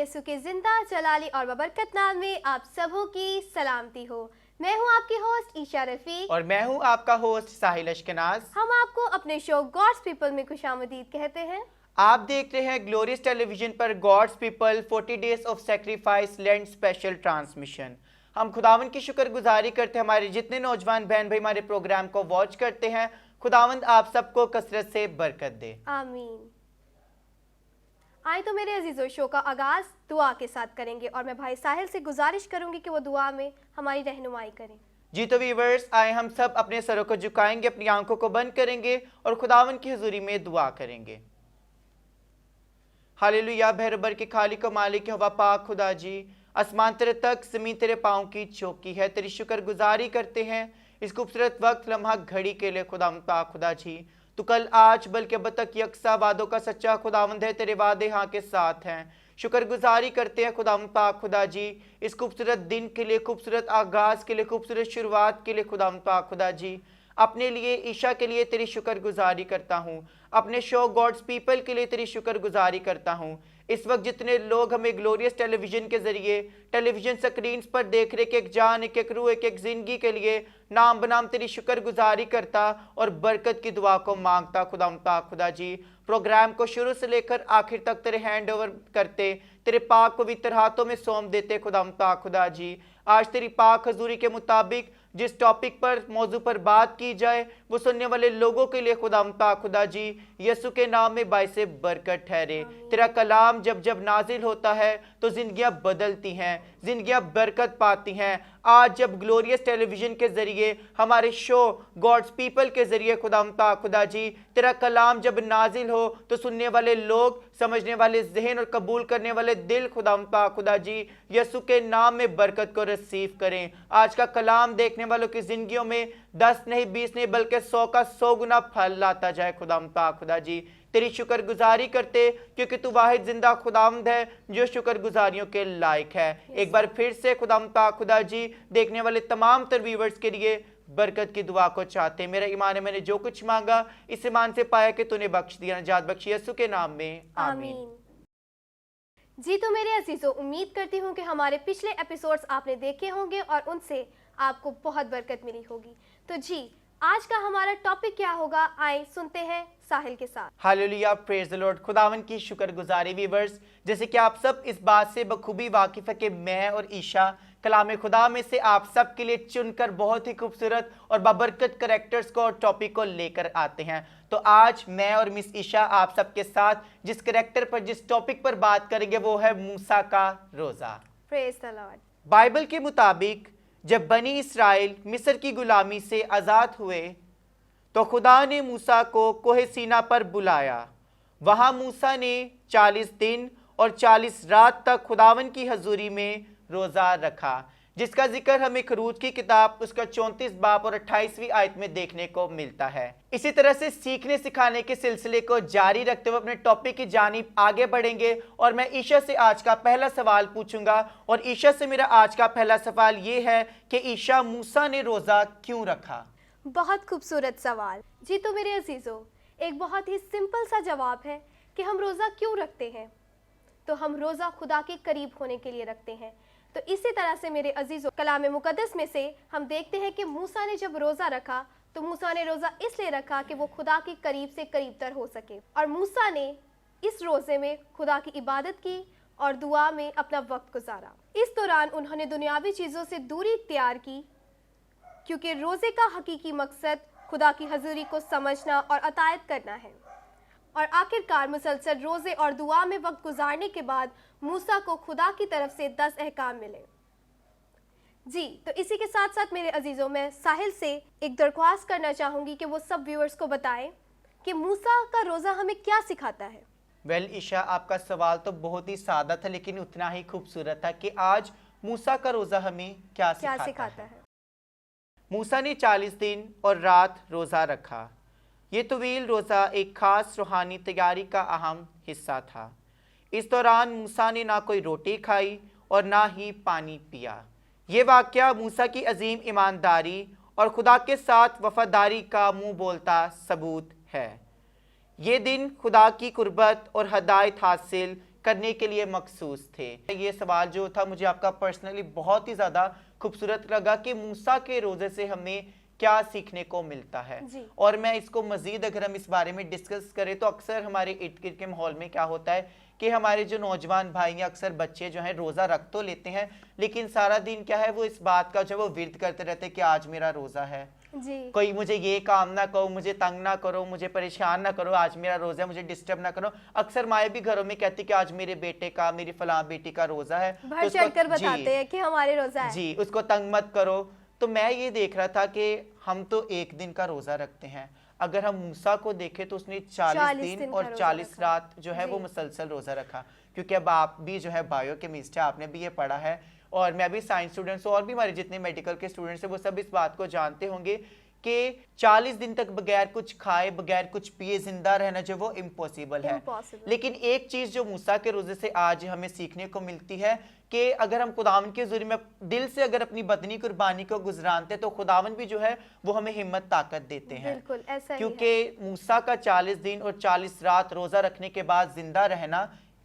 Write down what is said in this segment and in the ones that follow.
यीशु के जिंदा जलाली और बबरकत नाम में आप सबों की सलामती हो। मैं हूं आपकी होस्ट ईशा रफीक और मैं हूं आपका होस्ट साहिल अशकनाज। हम आपको अपने शो गॉड्स पीपल में खुशामदीद कहते हैं। आप देख रहे हैं ग्लोरियस टेलीविजन पर God's people 40 days of sacrifice land special transmission. हम खुदावन की शुक्रगुजारी करते हैं हमारे जितने नौजवान बहन भाई हमारे प्रोग्राम को वॉच करते हैं। खुदावंद आप सबको कसरत से बरकत दे, आमीन। आए तो मेरे अजीजों, शो का आगाज दुआ के साथ करेंगे और मैं भाई साहिल से गुजारिश करूंगी कि वो दुआ में हमारी रहनुमाई करें। जी तो व्यूअर्स, आए हम सब अपने सरों को झुकाएंगे, अपनी आंखों को बंद करेंगे और खुदावन की हुजूरी में दुआ करेंगे। हालेलुया। बहरबर के खालिक व मालिक हवा पाक खुदा जी, आसमान तेरे तक ज़मीन तेरे पाँव की चौकी है। तेरी शुक्रगुजारी करते हैं इस खूबसूरत वक्त लम्हा घड़ी के लिए खुदावंद पाक खुदा जी। तू कल आज बल्कि अब तक यकसा वादों का सच्चा खुदावंद है, तेरे वादे हाँ के साथ हैं। शुक्रगुजारी करते हैं खुदावंद पाक खुदा जी इस खूबसूरत दिन के लिए, खूबसूरत आगाज़ के लिए, खूबसूरत शुरुआत के लिए खुदावंद पाक खुदा जी। अपने लिए ईशा के लिए तेरी शुक्रगुजारी करता हूँ, अपने शो गॉड्स पीपल के लिए तेरी शुक्रगुजारी करता हूँ। इस वक्त जितने लोग हमें ग्लोरियस टेलीविजन के जरिए टेलीविजन स्क्रीन पर देख रहे, एक जान, एक रूह, एक जिंदगी के लिए नाम बनाम तेरी शुक्रगुजारी करता और बरकत की दुआ को मांगता खुदा जी। प्रोग्राम को शुरू से लेकर आखिर तक तेरे हैंड ओवर करते, तेरे पाक पवित्र हाथों में सौंप देते खुदा जी। आज तेरी पाक हजूरी के मुताबिक जिस टॉपिक पर मौजू पर बात की जाए वो सुनने वाले लोगों के लिए खुदा जी यीशु के नाम में बाइसे बरकत ठहरे। तेरा कलाम जब जब नाजिल होता है तो जिंदगियां बदलती हैं, जिंदगियां बरकत पाती हैं। आज जब ग्लोरियस टेलीविजन के जरिए हमारे शो गॉड्स पीपल के जरिए खुदा जी तेरा कलाम जब नाजिल हो तो सुनने वाले लोग, समझने वाले जहन और कबूल करने वाले दिल खुदा जी यीशु के नाम में बरकत को रिसीव करें। आज का कलाम देखने वालों की जिंदगियों में 10 नहीं 20 नहीं बल्कि 100 का 100 गुना फल लाता जाए खुदा जी। तेरी शुक्रगुजारी करते क्योंकि तू वाहिद जिंदा खुदावंद है जो शुक्रगुजारियों के लायक है। एक बार फिर से खुदा जी देखने वाले तमाम व्यूअर्स के लिए बरकत की दुआ को चाहते। मेरा ईमान है, मैंने जो कुछ मांगा इस ईमान से पाया कि तूने बख्श दिया। नजात बख्शी यीशु के नाम में, आमीन। जी तो मेरे अजीजों, उम्मीद करती हूँ कि हमारे पिछले एपिसोड्स आपने देखे होंगे और उनसे आपको बहुत बरकत मिली होगी। तो जी आज का हमारा टॉपिक क्या होगा, आए सुनते हैं साहिल के साथ। Hallelujah, praise the Lord. खुदावन की शुक्रगुजारी व्यूअर्स, जैसे कि आप सब इस बात से बखूबी वाकिफ है कि मैं और ईशा कलाम खुदा में से आप सब के लिए चुनकर बहुत ही खूबसूरत और बाबरकत करैक्टर्स को और टॉपिक को लेकर आते हैं। तो आज मैं और मिस ईशा आप सबके साथ जिस करैक्टर पर, जिस टॉपिक पर बात करेंगे वो है मूसा का रोजा। Praise the Lord. बाइबल के मुताबिक जब बनी इसराइल मिस्र की गुलामी से आज़ाद हुए तो खुदा ने मूसा को कोहे सीना पर बुलाया। वहाँ मूसा ने 40 दिन और 40 रात तक खुदावन की हजूरी में रोज़ा रखा, जिसका जिक्र हमें खरूज की किताब उसका 34 बाब और 28वीं आयत में देखने को मिलता है। इसी तरह से सीखने सिखाने के सिलसिले को जारी रखते हुए अपने टॉपिक की जानिब आगे बढ़ेंगे और मैं ईशा से आज का पहला सवाल पूछूंगा। और ईशा से मेरा आज का पहला सवाल ये है कि ईशा, मूसा ने रोज़ा क्यों रखा? बहुत खूबसूरत सवाल। जी तो मेरे अजीजों, एक बहुत ही सिंपल सा जवाब है कि हम रोज़ा क्यों रखते हैं। तो हम रोज़ा खुदा के करीब होने के लिए रखते हैं। तो इसी तरह से मेरे अजीजों, कलाम मुकद्दस में से हम देखते हैं कि मूसा ने जब रोज़ा रखा तो मूसा ने रोज़ा इसलिए रखा कि वो खुदा के करीब से करीब तर हो सके। और मूसा ने इस रोज़े में खुदा की इबादत की और दुआ में अपना वक्त गुजारा। इस दौरान उन्होंने दुनियावी चीज़ों से दूरी इख्तियार की, क्योंकि रोज़े का हकीकी मकसद खुदा की हजूरी को समझना और अतायत करना है। और आखिरकार मुसलसल रोज़े और दुआ में वक्त गुजारने के बाद मूसा को खुदा की तरफ से 10 अहकाम मिले। जी तो इसी के साथ साथ मेरे अजीज़ों, मैं साहिल से एक दरख्वास्त करना चाहूँगी कि वो सब व्यूअर्स को बताएं कि मूसा का रोज़ा हमें क्या सिखाता है। वेल ईशा, आपका सवाल तो बहुत ही सादा था लेकिन उतना ही खूबसूरत था कि आज मूसा का रोज़ा हमें क्या सिखाता है। मूसा ने 40 दिन और रात रोज़ा रखा। ये तवील रोज़ा एक ख़ास रूहानी तैयारी का अहम हिस्सा था। इस दौरान मूसा ने ना कोई रोटी खाई और ना ही पानी पिया। ये वाक़या मूसा की अजीम ईमानदारी और खुदा के साथ वफादारी का मुँह बोलता सबूत है। ये दिन खुदा की कुर्बत और हदायत हासिल करने के लिए मखसूस थे। ये सवाल जो था मुझे आपका पर्सनली बहुत ही ज़्यादा खूबसूरत लगा कि मूसा के रोज़े से हमें क्या सीखने को मिलता है। और मैं इसको मज़ीद अगर हम इस बारे में डिस्कस करें तो अक्सर हमारे इर्द गिर्द के माहौल में क्या होता है कि हमारे जो नौजवान भाई हैं, अक्सर बच्चे जो हैं रोज़ा रख तो लेते हैं, लेकिन सारा दिन क्या है वो इस बात का जो है वो विर्द करते रहते हैं कि आज मेरा रोज़ा है, कोई मुझे ये काम ना कहो, मुझे तंग ना करो, मुझे परेशान ना करो, आज मेरा रोज़ा है, मुझे डिस्टर्ब ना करो। अक्सर माएँ भी घरों में कहती कि आज मेरे बेटे का, मेरी फलां बेटी का रोज़ा है, बढ़ चढ़कर बताते हैं कि हमारे रोज़ा है, जी उसको तंग मत करो। तो मैं ये देख रहा था कि हम तो एक दिन का रोज़ा रखते हैं, अगर हम मूसा को देखें तो उसने 40 दिन और 40 रात जो है वो मुसलसल रोज़ा रखा। क्योंकि अब आप भी जो है बायोकेमिस्ट है, आपने भी ये पढ़ा है और मैं भी साइंस स्टूडेंट्स और भी हमारे जितने मेडिकल के स्टूडेंट्स हैं वो सब इस बात को जानते होंगे कि 40 दिन तक बगैर कुछ खाए, बगैर कुछ पिए जिंदा रहना जो वो इम्पॉसिबल है। लेकिन एक चीज़ जो मूसा के रोज़े से आज हमें सीखने को मिलती है कि अगर हम खुदावन के ज़रिए में दिल से अगर अपनी बदनी कुर्बानी को गुजरानते तो खुदावन भी जो है वो हमें हिम्मत ताकत देते हैं। बिल्कुल ऐसा क्योंकि मूसा का 40 दिन और 40 रात रोज़ा रखने के बाद जिंदा रहना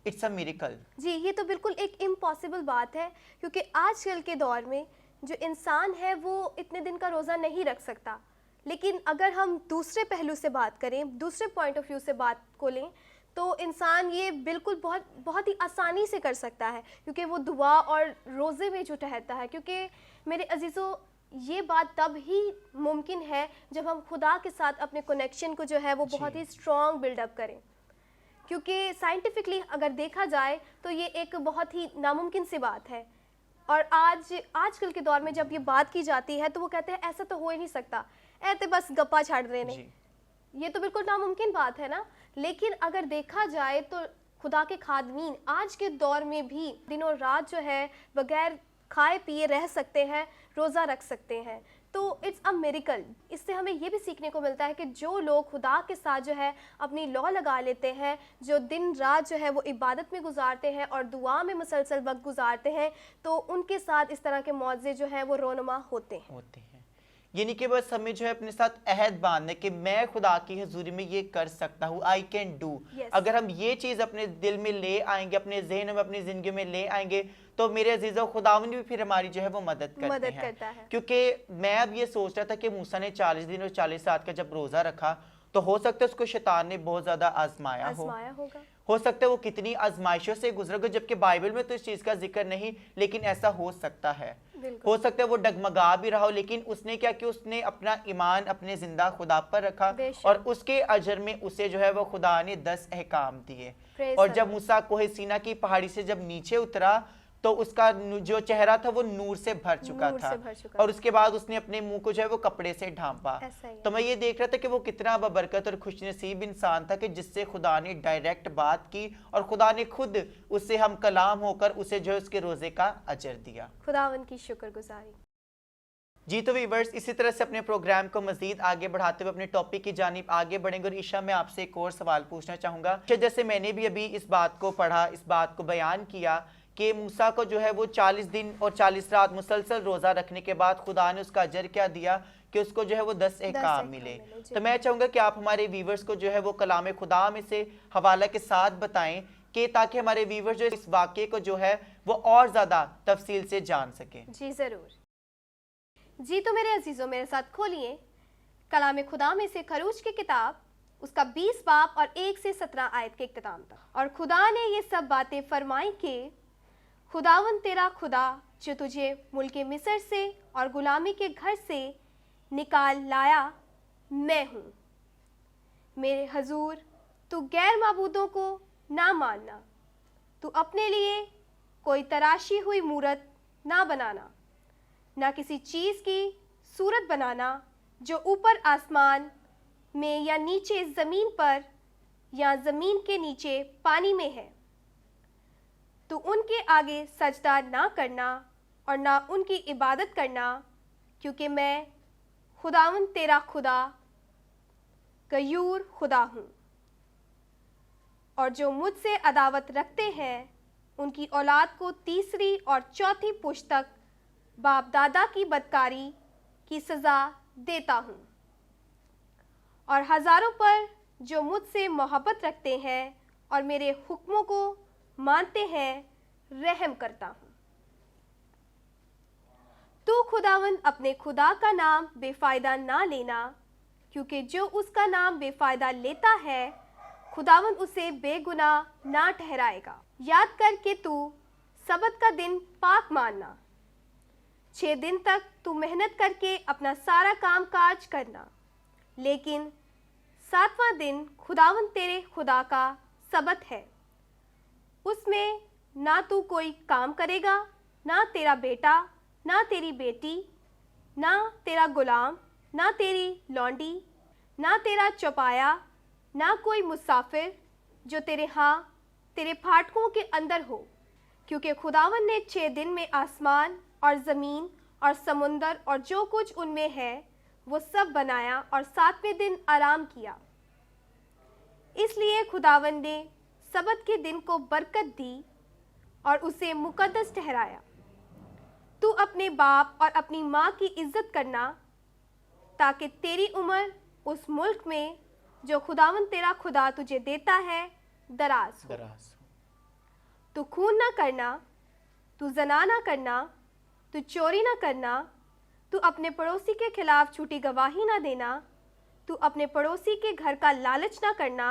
इट्स अ मिरेकल। जी ये तो बिल्कुल एक इम्पॉसिबल बात है, क्योंकि आजकल के दौर में जो इंसान है वो इतने दिन का रोज़ा नहीं रख सकता। लेकिन अगर हम दूसरे पहलू से बात करें, दूसरे पॉइंट ऑफ व्यू से बात को लें, तो इंसान ये बिल्कुल बहुत ही आसानी से कर सकता है, क्योंकि वो दुआ और रोज़े में जो ठहरता है। क्योंकि मेरे अजीज़ों ये बात तब ही मुमकिन है जब हम खुदा के साथ अपने कनेक्शन को जो है वो बहुत ही स्ट्रॉन्ग बिल्डअप करें। क्योंकि साइंटिफिकली अगर देखा जाए तो ये एक बहुत ही नामुमकिन सी बात है। और आजकल के दौर में जब ये बात की जाती है तो वो कहते हैं ऐसा तो हो ही नहीं सकता, ऐसे बस गप्पा छाड़ रहे हैं। ये तो बिल्कुल नामुमकिन बात है ना। लेकिन अगर देखा जाए तो खुदा के खादमीन आज के दौर में भी दिनों रात जो है बगैर खाए पिए रह सकते हैं, रोज़ा रख सकते हैं। तो इट्स अ मिरेकल। इससे हमें ये भी सीखने को मिलता है कि जो लोग खुदा के साथ जो है अपनी लौ लगा लेते हैं, जो दिन रात जो है वो इबादत में गुजारते हैं और दुआ में मुसलसल वक्त गुजारते हैं, तो उनके साथ इस तरह के मौज़े जो हैं वो रोनुमा होते हैं। यानी कि बस हमें जो है अपने साथ अहद बांधना कि मैं खुदा की हजूरी में ये कर सकता हूँ, आई कैन डू। अगर हम ये चीज़ अपने दिल में ले आएंगे, अपने जहन में, अपनी ज़िंदगी में ले आएंगे, तो मेरे अजीज़ों खुदावन भी फिर हमारी जो है वो मदद करता है। क्योंकि मैं अब ये सोच रहा था कि मूसा ने 40 दिन और 40 रात का जब रोज़ा रखा तो हो सकता है उसको शैतान ने बहुत ज़्यादा आजमाया होगा। हो सकता है वो कितनी आजमाइशों से गुजरा, जबकि बाइबल में तो इस चीज़ का जिक्र नहीं, लेकिन ऐसा हो सकता है। हो सकता है वो डगमगा भी रहा हो, लेकिन उसने क्या किया, उसने अपना ईमान अपने जिंदा खुदा पर रखा और उसके अजर में उसे जो है वो खुदा ने 10 अहकाम दिए। और जब मूसा कोहे सीना की पहाड़ी से जब नीचे उतरा तो उसका जो चेहरा था वो नूर से भर चुका था और उसके बाद उसने अपने मुंह को जो है वो कपड़े से ढांपा। तो मैं ये देख रहा था कि वो कितना बबरकत और खुशनसीब इंसान था कि जिससे खुदा ने डायरेक्ट बात की और खुदा ने खुद उससे हम कलाम होकर उसे जो है उसके रोजे का अजर दिया। खुदावन की शुक्रगुजारी। जी तो वीवर्स, इसी तरह से अपने प्रोग्राम को मजीद आगे बढ़ाते हुए अपने टॉपिक की जानिब आगे बढ़ेंगे। और ईशा, मैं आपसे एक और सवाल पूछना चाहूँगा। जैसे मैंने भी अभी इस बात को पढ़ा, इस बात को बयान किया कि मूसा को जो है वो 40 दिन और 40 रात मुसलसल रोज़ा रखने के बाद खुदा ने उसका अजर क्या दिया कि उसको जो है वो 10 अहकाम मिले। तो मैं चाहूँगा कि आप हमारे व्यूवर्स को जो है वो कलाम खुदा में से हवाला के साथ बताएं कि ताकि हमारे व्यूवर्स जो इस वाक़े को जो है वो और ज़्यादा तफसील से जान सकें। जी ज़रूर। जी तो मेरे अजीज़ों, मेरे साथ खोलिए कलाम खुदा में से खरूज की किताब, उसका 20 बाब और 1 से 17 आयत के इख्तिताम तक। और खुदा ने ये सब बातें फरमाई कि खुदावन तेरा खुदा जो तुझे मुल्क मिस्र से और गुलामी के घर से निकाल लाया मैं हूँ। मेरे हजूर तू गैर माबूदों को ना मानना, तू अपने लिए कोई तराशी हुई मूरत ना बनाना, ना किसी चीज़ की सूरत बनाना जो ऊपर आसमान में या नीचे ज़मीन पर या ज़मीन के नीचे पानी में है। तो उनके आगे सजदा ना करना और ना उनकी इबादत करना, क्योंकि मैं खुदावन तेरा खुदा गयूर खुदा हूँ। और जो मुझसे अदावत रखते हैं उनकी औलाद को तीसरी और चौथी पुश्त तक बाप दादा की बदकारी की सज़ा देता हूँ। और हज़ारों पर जो मुझसे मोहब्बत रखते हैं और मेरे हुक्मों को मानते हैं रहम करता हूँ। तू खुदावंद अपने खुदा का नाम बेफायदा ना लेना, क्योंकि जो उसका नाम बेफायदा लेता है खुदावंद उसे बेगुनाह ना ठहराएगा। याद कर के तू सबत का दिन पाक मानना। 6 दिन तक तू मेहनत करके अपना सारा काम काज करना, लेकिन 7वां दिन खुदावंद तेरे खुदा का सबत है। उसमें ना तू कोई काम करेगा, ना तेरा बेटा, ना तेरी बेटी, ना तेरा गुलाम, ना तेरी लौंडी, ना तेरा चौपाया, ना कोई मुसाफिर जो तेरे फाटकों के अंदर हो, क्योंकि खुदावन ने 6 दिन में आसमान और ज़मीन और समुंदर और जो कुछ उनमें है वो सब बनाया और 7वें दिन आराम किया। इसलिए खुदावन ने सबत के दिन को बरकत दी और उसे मुकद्दस ठहराया। तू अपने बाप और अपनी माँ की इज्जत करना, ताकि तेरी उम्र उस मुल्क में जो खुदावन तेरा खुदा तुझे देता है दराज हो। तू खून ना करना, तू जना ना करना, तू चोरी ना करना, तू अपने पड़ोसी के खिलाफ झूठी गवाही ना देना, तू अपने पड़ोसी के घर का लालच ना करना,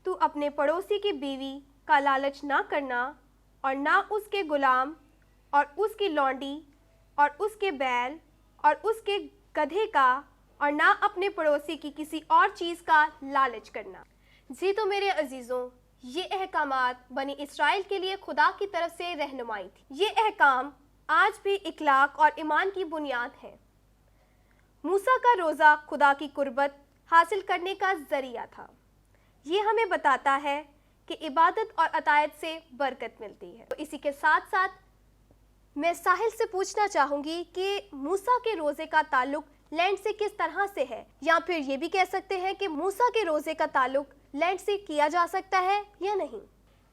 तू अपने पड़ोसी की बीवी का लालच ना करना, और ना उसके गुलाम और उसकी लौंडी और उसके बैल और उसके गधे का, और ना अपने पड़ोसी की किसी और चीज़ का लालच करना। जी तो मेरे अजीज़ों, ये अहकामात बनी इस्राएल के लिए खुदा की तरफ से रहनुमाई थी। ये अहकाम आज भी इखलाक और ईमान की बुनियाद है। मूसा का रोज़ा खुदा की कुर्बत हासिल करने का ज़रिया था। ये हमें बताता है कि इबादत और अतायत से बरकत मिलती है। तो इसी के साथ साथ मैं साहिल से पूछना चाहूँगी कि मूसा के रोज़े का ताल्लुक लैंड से किस तरह से है, या फिर ये भी कह सकते हैं कि मूसा के रोज़े का ताल्लुक लैंड से किया जा सकता है या नहीं।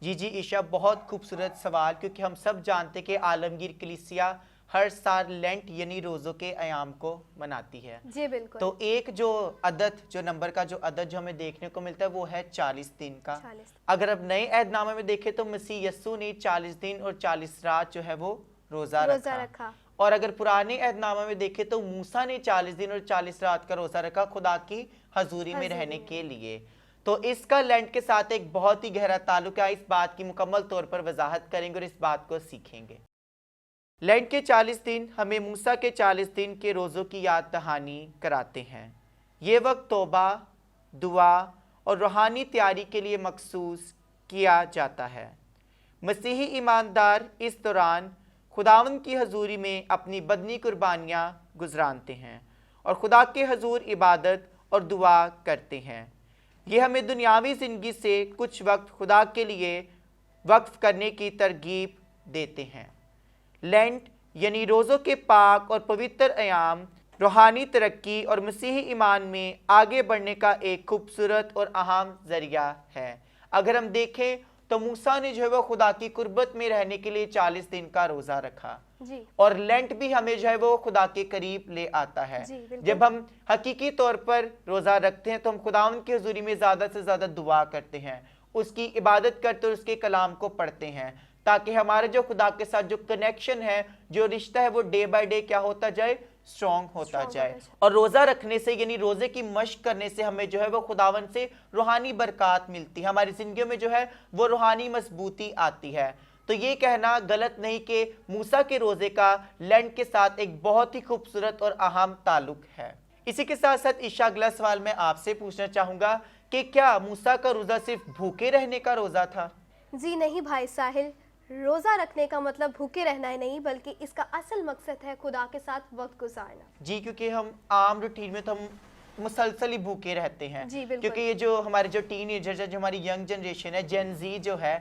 जी ईशा, बहुत खूबसूरत सवाल, क्योंकि हम सब जानते हैं कि आलमगीर कलीसिया हर साल लेंट यानी रोज़ों के अयाम को मनाती है। जी बिल्कुल। तो एक जो नंबर का जो अदद जो हमें देखने को मिलता है वो है 40 दिन का। 40। अगर अब नए अहदनामे में देखें तो मसीह यस्सु ने 40 दिन और 40 रात जो है वो रोज़ा रखा। और अगर पुराने अहदनामे में देखें तो मूसा ने 40 दिन और 40 रात का रोज़ा रखा खुदा की हजूरी में रहने के लिए। तो इसका लैंड के साथ एक बहुत ही गहरा ताल्लुक है। इस बात की मुकम्मल तौर पर वजाहत करेंगे और इस बात को सीखेंगे। लैंड के 40 दिन हमें मूसा के 40 दिन के रोज़ों की याद दहानी कराते हैं। ये वक्त तौबा, दुआ और रूहानी तैयारी के लिए मखसूस किया जाता है। मसीही ईमानदार इस दौरान खुदावंद की हजूरी में अपनी बदनी कुर्बानियाँ गुजरानते हैं और खुदा के हजूर इबादत और दुआ करते हैं। ये हमें दुनियावी ज़िंदगी से कुछ वक्त खुदा के लिए वक्फ करने की तरगीब देते हैं। लेंट यानी रोज़ों के पाक और पवित्र अयाम रूहानी तरक्की और मसीही ईमान में आगे बढ़ने का एक खूबसूरत और अहम ज़रिया है। अगर हम देखें तो मूसा ने जो है वो खुदा की कुर्बत में रहने के लिए 40 दिन का रोज़ा रखा जी। और लेंट भी हमें जो है वो खुदा के करीब ले आता है। जब हम हकीकी तौर पर रोज़ा रखते हैं तो हम खुदावंद की हुजूरी में ज़्यादा से ज़्यादा दुआ करते हैं, उसकी इबादत करते और उसके कलाम को पढ़ते हैं, ताकि हमारे जो खुदा के साथ जो कनेक्शन है, जो रिश्ता है, वो डे बाय डे क्या होता जाए, स्ट्रॉन्ग होता जाए। और रोज़ा रखने से यानी रोज़े की मश्क करने से हमें जो है वो खुदावन से रूहानी बरकत मिलती है, हमारी ज़िंदगी में जो है वो रूहानी मजबूती आती है। तो ये कहना गलत नहीं कि मूसा के रोज़े का लैंड के साथ एक बहुत ही खूबसूरत और अहम ताल्लुक है। इसी के साथ साथ ईशा, अगला सवाल मैं आपसे पूछना चाहूँगा कि क्या मूसा का रोज़ा सिर्फ भूखे रहने का रोज़ा था? जी नहीं भाई साहिल, रोज़ा रखने का मतलब भूखे रहना ही नहीं, बल्कि इसका असल मकसद है खुदा के साथ वक्त गुजारना। जी, क्योंकि हम आम रूटीन में तो हम मुसलसल ही भूखे रहते हैं। जी, क्योंकि ये जो हमारे जो टीनेजर्स है, जो हमारी यंग जनरेशन है, जेन जी जो है,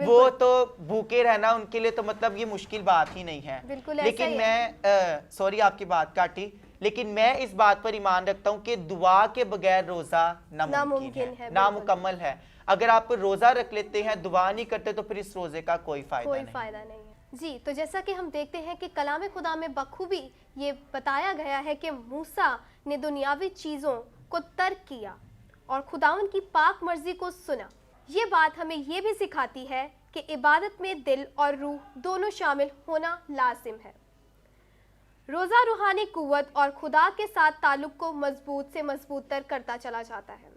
वो तो भूखे रहना उनके लिए तो मतलब ये मुश्किल बात ही नहीं है। लेकिन मैं सॉरी आपकी बात काटी, लेकिन मैं इस बात पर ईमान रखता हूँ कि दुआ के बगैर रोज़ा नामुमकिन है, नामुकम्मल है। अगर आप रोज़ा रख लेते हैं, दुआ नहीं करते, तो फिर इस रोज़े का कोई फायदा नहीं है। जी, तो जैसा कि हम देखते हैं कि कलाम खुदा में बखूबी ये बताया गया है कि मूसा ने दुनियावी चीज़ों को तर्क किया और खुदावन की पाक मर्जी को सुना। ये बात हमें ये भी सिखाती है कि इबादत में दिल और रूह दोनों शामिल होना लाजिम है। रोज़ा रूहानी कुव्वत और खुदा के साथ ताल्लुक़ को मजबूत से मजबूत तर करता चला जाता है।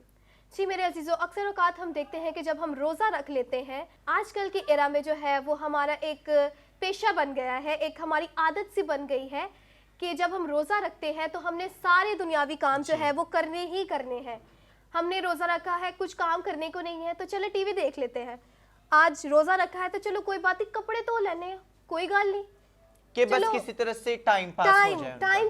जी मेरे अजीज़ों, अक्सर औक़ात हम देखते हैं कि जब हम रोज़ा रख लेते हैं, आजकल की एरा में जो है वो हमारा एक पेशा बन गया है, एक हमारी आदत सी बन गई है कि जब हम रोज़ा रखते हैं तो हमने सारे दुनियावी काम जो है वो करने ही करने हैं। हमने रोज़ा रखा है, कुछ काम करने को नहीं है तो चलो टीवी देख लेते हैं। आज रोज़ा रखा है तो चलो कोई बात नहीं, कपड़े धो लेने हैं, कोई गल नहीं कि बस किसी तरह से टाइम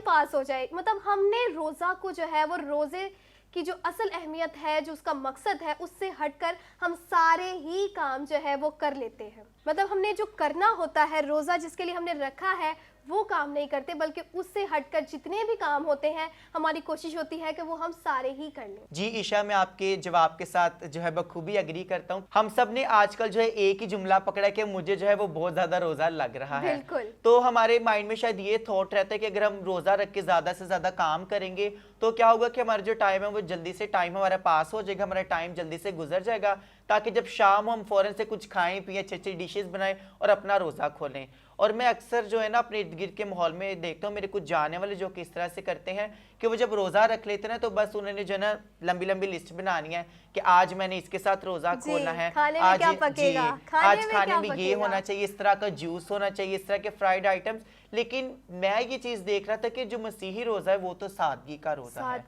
पास हो जाए। मतलब हमने रोज़ा को जो है वो रोज़े की जो असल अहमियत है, जो उसका मकसद है, उससे हटकर हम सारे ही काम जो है वो कर लेते हैं। मतलब हमने जो करना होता है, रोज़ा जिसके लिए हमने रखा है वो काम नहीं करते, बल्कि उससे हटकर जितने भी काम होते हैं हमारी कोशिश होती है कि वो हम सारे ही कर लें। जी ईशा, मैं आपके जवाब के साथ जो है बखूबी एग्री करता हूँ। हम सब ने आजकल जो है एक ही जुमला पकड़ा कि मुझे जो है वो बहुत ज्यादा रोजा लग रहा है। बिल्कुल। तो हमारे माइंड में शायद ये थॉट रहता है कि अगर हम रोजा रख के ज्यादा से ज्यादा काम करेंगे तो क्या होगा कि हमारा जो टाइम है वो जल्दी से टाइम हमारा पास हो जाएगा, हमारा टाइम जल्दी से गुजर जाएगा, ताकि जब शाम हो हम फौरन से कुछ खाएं पिए, अच्छी अच्छी डिशेस बनाएं और अपना रोज़ा खोलें। और मैं अक्सर जो है ना अपने इर्द गिर्द के माहौल में देखता हूँ मेरे कुछ जाने वाले जो किस तरह से करते हैं कि वो जब रोज़ा रख लेते हैं ना तो बस उन्होंने जो है ना लंबी लंबी लिस्ट बनानी है कि आज मैंने इसके साथ रोज़ा खोलना है, आज आज खाने में ये होना चाहिए, इस तरह का जूस होना चाहिए, इस तरह के फ्राइड आइटम्स। लेकिन मैं ये चीज देख रहा था कि जो मसीही रोजा है वो तो सादगी का रोजा है।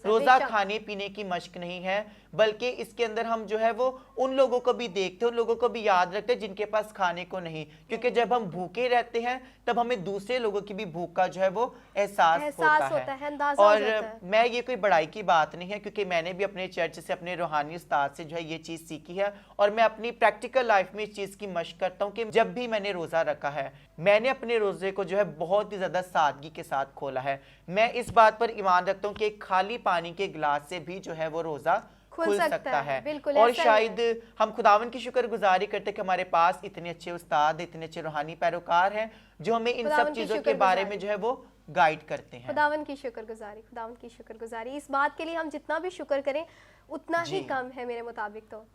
रोजा खाने पीने की मश्क नहीं है, बल्कि इसके अंदर हम जो है वो उन लोगों को भी देखते हैं, उन लोगों को भी याद रखते हैं जिनके पास खाने को नहीं, क्योंकि जब हम भूखे रहते हैं तब हमें दूसरे लोगों की भी भूख का जो है वो एहसास होता है। और मैं ये कोई बड़ाई की बात नहीं है, क्योंकि मैंने भी अपने चर्च से, अपने रूहानी उस्ताद से जो है ये चीज सीखी है और मैं अपनी प्रैक्टिकल लाइफ में इस चीज की मश्क करता हूँ कि जब भी मैंने रोजा रखा है मैंने अपने रोजे को जो है बहुत ही ज्यादा सादगी के साथ खोला है। मैं इस बात पर ईमान रखता हूँ कि खाली पानी के गिलास से भी जो है वो रोजा खुल सकता है। और शायद हम खुदावन की शुक्रगुजारी करते कि हमारे पास इतने अच्छे उस्ताद, इतने अच्छे रूहानी पैरोकार हैं जो हमें इन सब चीजों के बारे में जो है वो गाइड करते हैं। खुदावन की शुक्रगुजारी। इस बात के लिए हम जितना भी शुक्र करें उतना ही कम है मेरे मुताबिक तो।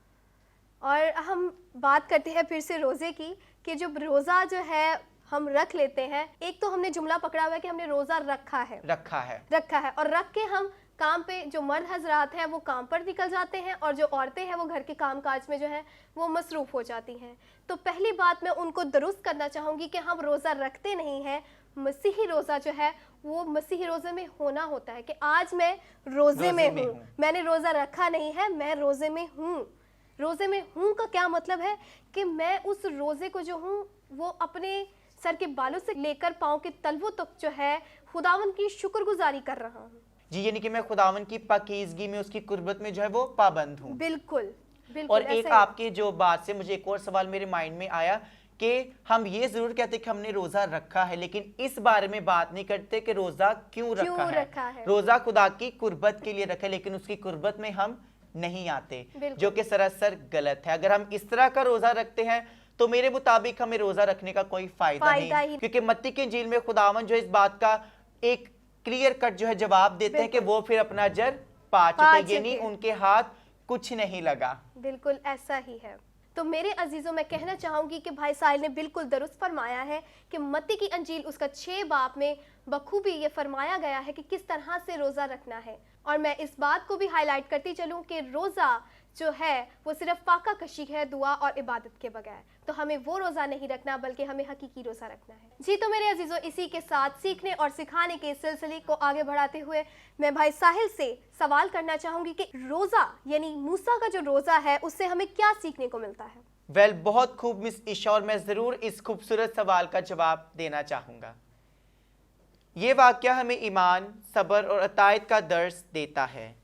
और हम बात करते हैं फिर से रोजे की कि जब रोजा जो है हम रख लेते हैं, एक तो हमने जुमला पकड़ा हुआ है कि हमने रोजा रखा है और रख के हम काम पे, जो मर्द हजरात हैं वो काम पर निकल जाते हैं और जो औरतें हैं वो घर के काम काज में जो है वो मसरूफ़ हो जाती हैं। तो पहली बात मैं उनको दुरुस्त करना चाहूँगी कि हम रोज़ा रखते नहीं हैं, मसीही रोज़ा जो है वो मसीही रोज़े में होना होता है कि आज मैं रोज़े में हूँ, मैंने रोज़ा रखा नहीं है, मैं रोज़े में हूँ। रोज़े में हूँ का क्या मतलब है कि मैं उस रोज़े को जो हूँ वो अपने सर के बालों से लेकर पाँव के तलवों तक जो है खुदावन की शुक्रगुजारी कर रहा हूँ। जी, यानी कि मैं खुदावन की पाकीज़गी में, उसकी कुर्बत में जो है वो पाबंद हूँ। बिल्कुल। और एक आपकी जो बात से मुझे एक और सवाल मेरे माइंड में आया कि हम ये जरूर कहते कि हमने रोजा रखा है, लेकिन इस बारे में बात नहीं करते कि रोजा क्यों रखा है। रोजा खुदा की कुर्बत के लिए रखा है, लेकिन उसकी कुर्बत में हम नहीं आते, जो कि सरासर गलत है। अगर हम इस तरह का रोजा रखते हैं तो मेरे मुताबिक हमें रोजा रखने का कोई फायदा नहीं, क्योंकि मत्ती की इंजील में खुदावन जो इस बात का एक क्लियर कट जो है जवाब देते हैं कि वो फिर अपना अजर पा चुके, यानी उनके हाथ कुछ नहीं लगा। बिल्कुल ऐसा ही है। तो मेरे अजीजों, मैं कहना चाहूंगी कि भाई साहिल ने बिल्कुल दुरुस्त फरमाया है कि मत्ती की अंजील उसका 6 बाब में बखूबी ये फरमाया गया है कि किस तरह से रोज़ा रखना है। और मैं इस बात को भी हाईलाइट करती चलूं कि रोज़ा जो है वो सिर्फ फाका कशी है दुआ और इबादत के बगैर। तो हमें वो रोज़ा नहीं रखना, बल्कि हमें हकीकी रोज़ा रखना है। जी, तो मेरे अजीज़ों, इसी के साथ सीखने और सिखाने के सिलसिले को आगे बढ़ाते हुए मैं भाई साहिल से सवाल करना चाहूँगी कि रोज़ा यानी मूसा का जो रोज़ा है उससे हमें क्या सीखने को मिलता है? वेल, बहुत खूब मिस ईशा, और मैं ज़रूर इस खूबसूरत सवाल का जवाब देना चाहूँगा। ये वाक़या हमें ईमान, सब्र और अतायत का दर्स देता है।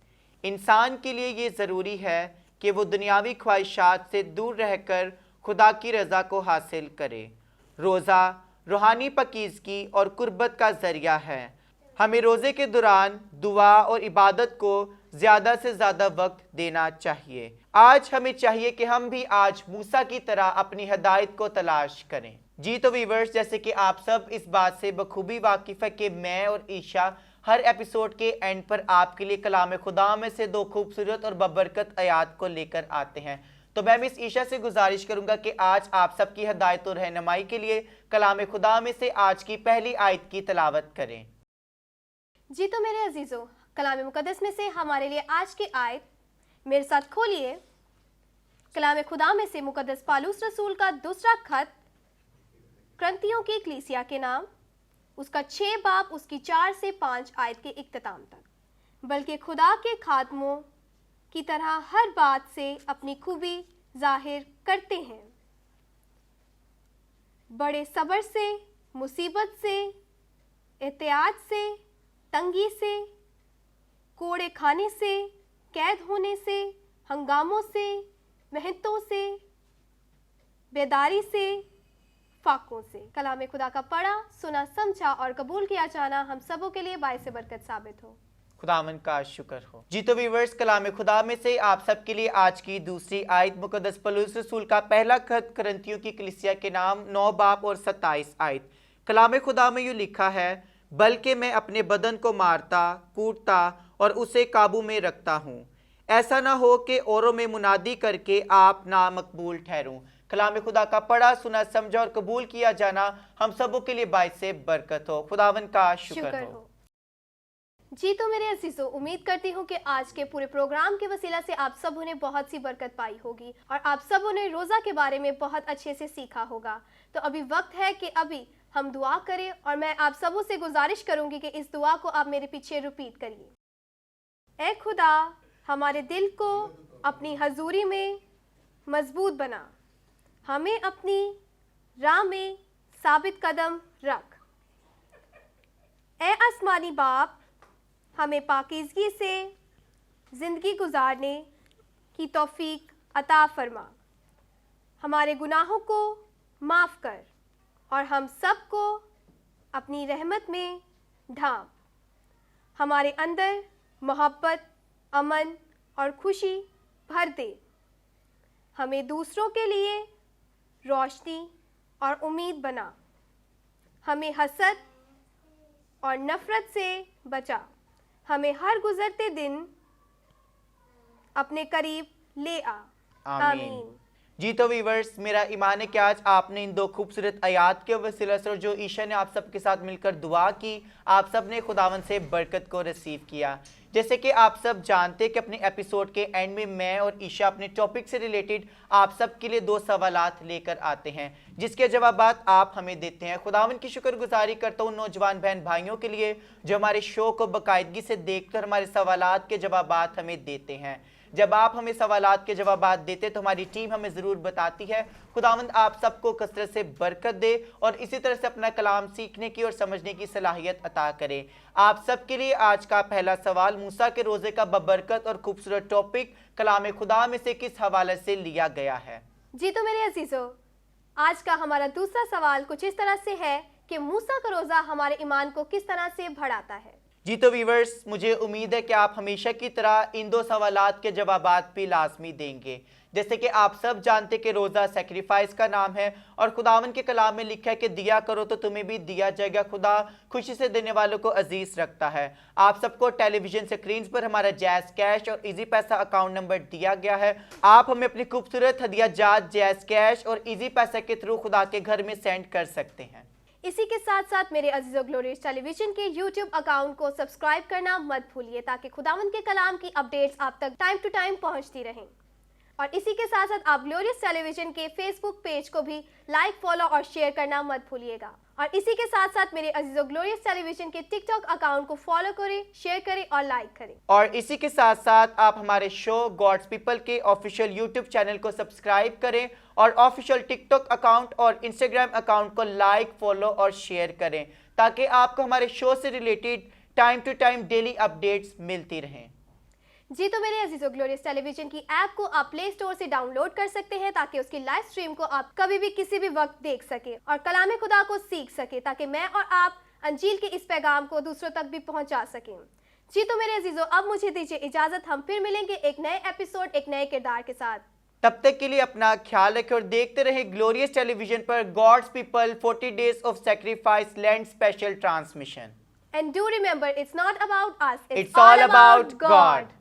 इंसान के लिए ये ज़रूरी है कि वो दुनियावी ख्वाहिशात से दूर रहकर खुदा की रज़ा को हासिल करे। रोज़ा रूहानी पाकीज़गी और कुर्बत का ज़रिया है। हमें रोज़े के दौरान दुआ और इबादत को ज़्यादा से ज़्यादा वक्त देना चाहिए। आज हमें चाहिए कि हम भी आज मूसा की तरह अपनी हिदायत को तलाश करें। जी, तो वीवर्स, जैसे कि आप सब इस बात से बखूबी वाकिफ़ है कि मैं और ईशा हर एपिसोड के एंड पर आपके लिए कलाम खुदा में से 2 खूबसूरत और बबरकत आयात को लेकर आते हैं। तो मैं मिस ईशा से गुजारिश करूंगा कि आज आप सबकी हिदायत और रहनुमाई के लिए कलाम खुदा में से आज की पहली आयत की तिलावत करें। जी तो मेरे अजीजों, कलाम मुकद्दस में से हमारे लिए आज की आयत मेरे साथ खोलिए। कलाम खुदा में से मुकद्दस पालूस रसूल का दूसरा खत करंथियों की कलीसिया के नाम, उसका 6 बाब उसकी 4 से 5 आयत के इख्तिताम तक। बल्कि खुदा के खादमों की तरह हर बात से अपनी खूबी जाहिर करते हैं, बड़े सब्र से, मुसीबत से, एहतियात से, तंगी से, कोड़े खाने से, कैद होने से, हंगामों से, मेहनतों से, बेदारी से, फाकों से। कलाम खुदा का पढ़ा, सुना, समझा और कबूल किया जाना हम सबों के लिए बाइस बरकत साबित हो। खुदावन का शुक्र हो। जी तो व्यूअर्स, कलाम खुदा में से आप सबके लिए आज की दूसरी आयत मुकद्दस पौलुस रसूल का पहला खत करंथियों की कलीसिया के नाम 9 बाब और 27 आयत। कलाम खुदा में यूँ लिखा है, बल्कि मैं अपने बदन को मारता, कूटता और उसे काबू में रखता हूँ, ऐसा ना हो कि औरों में मुनादी करके आप नामकबूल ठहरूं। कलाम खुदा का पढ़ा, सुना, समझा और कबूल किया जाना हम सबों के लिए बाइस बरकत हो। खुदावन का शुक्र हो। जी तो मेरे अजीजों, उम्मीद करती हूँ कि आज के पूरे प्रोग्राम के वसीला से आप सबों ने बहुत सी बरकत पाई होगी और आप सबों ने रोज़ा के बारे में बहुत अच्छे से सीखा होगा। तो अभी वक्त है कि अभी हम दुआ करें और मैं आप सबों से गुजारिश करूँगी कि इस दुआ को आप मेरे पीछे रिपीट करिए। ऐ खुदा, हमारे दिल को अपनी हजूरी में मजबूत बना, हमें अपनी राह में साबित कदम रख। ऐ आसमानी बाप, हमें पाकीज़गी से ज़िंदगी गुजारने की तौफीक अता फरमा, हमारे गुनाहों को माफ़ कर और हम सब को अपनी रहमत में ढांप। हमारे अंदर मोहब्बत, अमन और खुशी भर दे। हमें दूसरों के लिए रोशनी और उम्मीद बना। हमें हसद और नफ़रत से बचा। हमें हर गुजरते दिन अपने करीब ले आ। आमीन। जी तो वीवर्स, मेरा ईमान है कि आज आपने इन दो खूबसूरत आयात के वसीले से जो ईशा ने आप सबके साथ मिलकर दुआ की, आप सब ने खुदावन से बरकत को रिसीव किया। जैसे कि आप सब जानते हैं कि अपने एपिसोड के एंड में मैं और ईशा अपने टॉपिक से रिलेटेड आप सब के लिए 2 सवालात लेकर आते हैं, जिसके जवाबात आप हमें देते हैं। खुदावन की शुक्रगुजारी करता हूँ नौजवान बहन भाइयों के लिए जो हमारे शो को बाकायदगी से देखकर हमारे सवालात के जवाबात हमें देते हैं। जब आप हमें सवालात के जवाबात देते तो हमारी टीम हमें ज़रूर बताती है। खुदावंद आप सबको कसरत से बरकत दे और इसी तरह से अपना कलाम सीखने की और समझने की सलाहियत अता करे। आप सबके लिए आज का पहला सवाल मूसा के रोज़े का बबरकत और खूबसूरत टॉपिक कलाम खुदा में से किस हवाले से लिया गया है। जी तो मेरे अजीजों, आज का हमारा दूसरा सवाल कुछ इस तरह से है कि मूसा का रोज़ा हमारे ईमान को किस तरह से बढ़ाता है। जी तो व्यूअर्स, मुझे उम्मीद है कि आप हमेशा की तरह इन 2 सवालात के जवाबात भी लाजमी देंगे। जैसे कि आप सब जानते कि रोज़ा सेक्रीफाइस का नाम है और खुदावन के कलाम में लिखा है कि दिया करो तो तुम्हें भी दिया जाएगा, खुदा खुशी से देने वालों को अजीज रखता है। आप सबको टेलीविजन स्क्रीन पर हमारा जैज़ कैश और इजी पैसा अकाउंट नंबर दिया गया है। आप हमें अपनी खूबसूरत हदिया जात जैज़ कैश और इजी पैसा के थ्रू खुदा के घर में सेंड कर सकते हैं। इसी के साथ साथ मेरे अजीजों, ग्लोरियस टेलीविजन के YouTube अकाउंट को सब्सक्राइब करना मत भूलिए ताकि खुदावंद के कलाम की अपडेट्स आप तक टाइम टू टाइम पहुंचती रहें। और इसी के साथ साथ आप ग्लोरियस टेलीविजन के फेसबुक पेज को भी लाइक, फॉलो और शेयर करना मत भूलिएगा। और इसी के साथ साथ मेरे अजीजों, ग्लोरियस टेलीविजन के टिकटॉक अकाउंट को फॉलो करें, शेयर करें और लाइक करें। और इसी के साथ साथ आप हमारे शो गॉड्स पीपल के ऑफिशियल यूट्यूब चैनल को सब्सक्राइब करें और ऑफिशियल टिकटॉक अकाउंट और इंस्टाग्राम अकाउंट को लाइक, फॉलो और शेयर करें ताकि आपको हमारे शो से related time to time daily updates मिलती रहें। जी तो मेरे अजीजों, ग्लोरियस टेलीविजन की ऐप को आप प्ले स्टोर से डाउनलोड कर सकते हैं ताकि उसकी लाइव स्ट्रीम को आप कभी भी किसी भी वक्त देख सके और कलाम खुदा को सीख सके ताकि मैं और आप अंजील के इस पैगाम को दूसरों तक भी पहुंचा सकें। जी तो मेरे अजीजों, अब मुझे दीजिए इजाजत। हम फिर मिलेंगे एक नए एपिसोड, एक नए किरदार के साथ। तब तक के लिए अपना ख्याल रखें और देखते रहे ग्लोरियस टेलीविजन पर God's people 40 days of sacrifice land special transmission. And do remember, it's not about us, It's all about God.